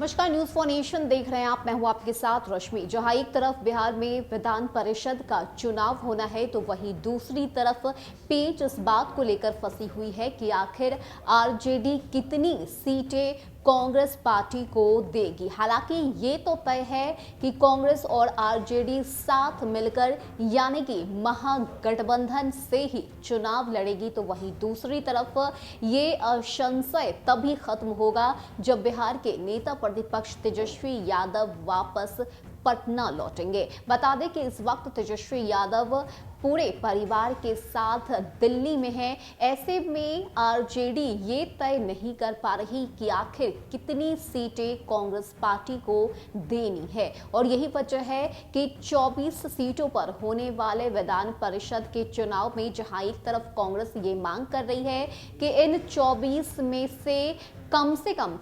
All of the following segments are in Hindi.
नमस्कार, न्यूज फॉर नेशन देख रहे हैं आप। मैं हूं आपके साथ रश्मि। जहां एक तरफ बिहार में विधान परिषद का चुनाव होना है तो वहीं दूसरी तरफ पेच इस बात को लेकर फंसी हुई है कि आखिर आरजेडी कितनी सीटें कांग्रेस पार्टी को देगी। हालांकि ये तो तय है कि कांग्रेस और आरजेडी साथ मिलकर यानी कि महागठबंधन से ही चुनाव लड़ेगी, तो वहीं दूसरी तरफ ये संशय तभी खत्म होगा जब बिहार के नेता प्रतिपक्ष तेजस्वी यादव वापस पटना लौटेंगे। बता दें कि इस वक्त तेजस्वी यादव पूरे परिवार के साथ दिल्ली में है। ऐसे में आरजेडी ये तय नहीं कर पा रही कि आखिर कितनी सीटें कांग्रेस पार्टी को देनी है, और यही वजह है कि 24 सीटों पर होने वाले विधान परिषद के चुनाव में जहां एक तरफ कांग्रेस ये मांग कर रही है कि इन 24 में से कम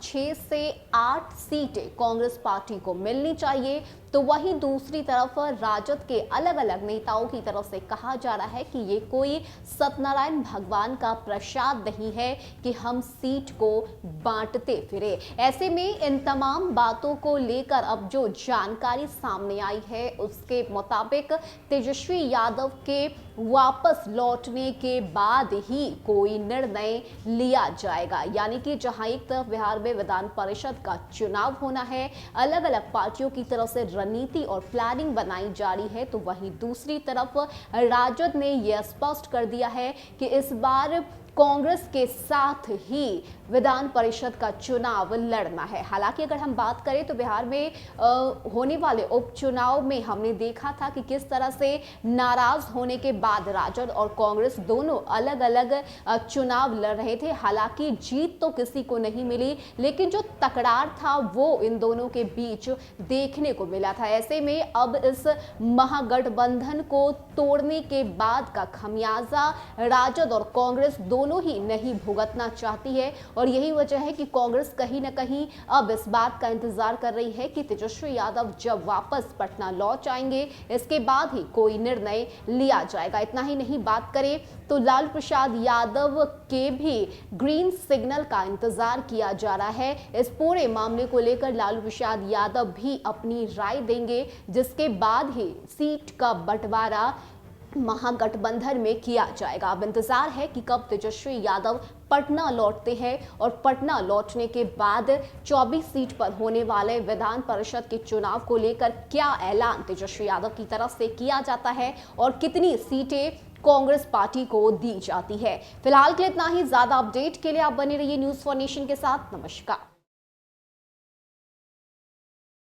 6 से 8 सीटें कांग्रेस पार्टी को मिलनी चाहिए, तो वहीं दूसरी तरफ राजद के अलग अलग नेताओं की तरफ से कहा जा रहा है कि ये कोई सत्यनारायण भगवान का प्रसाद नहीं है कि हम सीट को बांटते फिरे। ऐसे में इन तमाम बातों को लेकर अब जो जानकारी सामने आई है उसके मुताबिक तेजस्वी यादव के वापस लौटने के बाद ही कोई निर्णय लिया जाएगा। यानी कि जहां एक तरफ बिहार में विधान परिषद का चुनाव होना है, अलग अलग पार्टियों की तरफ से रणनीति और प्लानिंग बनाई जा रही है, तो वहीं दूसरी तरफ राजद ने यह स्पष्ट कर दिया है कि इस बार कांग्रेस के साथ ही विधान परिषद का चुनाव लड़ना है। हालांकि अगर हम बात करें तो बिहार में होने वाले उपचुनाव में हमने देखा था कि किस तरह से नाराज होने के बाद राजद और कांग्रेस दोनों अलग अलग चुनाव लड़ रहे थे। हालांकि जीत तो किसी को नहीं मिली, लेकिन जो तकरार था वो इन दोनों के बीच देखने को मिला था। ऐसे में अब इस महागठबंधन को तोड़ने के बाद का खमियाजा राजद और कांग्रेस दोनों ही नहीं भुगतना चाहती है, और यही वजह है कि कांग्रेस कहीं ना कहीं अब इस बात का इंतजार कर रही है कि तेजस्वी यादव जब वापस पटना लौट आएंगे इसके बाद ही कोई निर्णय लिया जाएगा। इतना ही नहीं, बात करें तो लालू प्रसाद यादव के भी ग्रीन सिग्नल का इंतजार किया जा रहा है। इस पूरे मामले को लेकर लालू प्रसाद यादव भी अपनी राय देंगे, जिसके बाद ही सीट का बंटवारा महागठबंधन में किया जाएगा। अब इंतजार है कि कब तेजस्वी यादव पटना लौटते हैं और पटना लौटने के बाद 24 सीट पर होने वाले विधान परिषद के चुनाव को लेकर क्या ऐलान तेजस्वी यादव की तरफ से किया जाता है और कितनी सीटें कांग्रेस पार्टी को दी जाती है। फिलहाल के लिए इतना ही। ज्यादा अपडेट के लिए आप बने रहिए न्यूज फॉर नेशन के साथ। नमस्कार।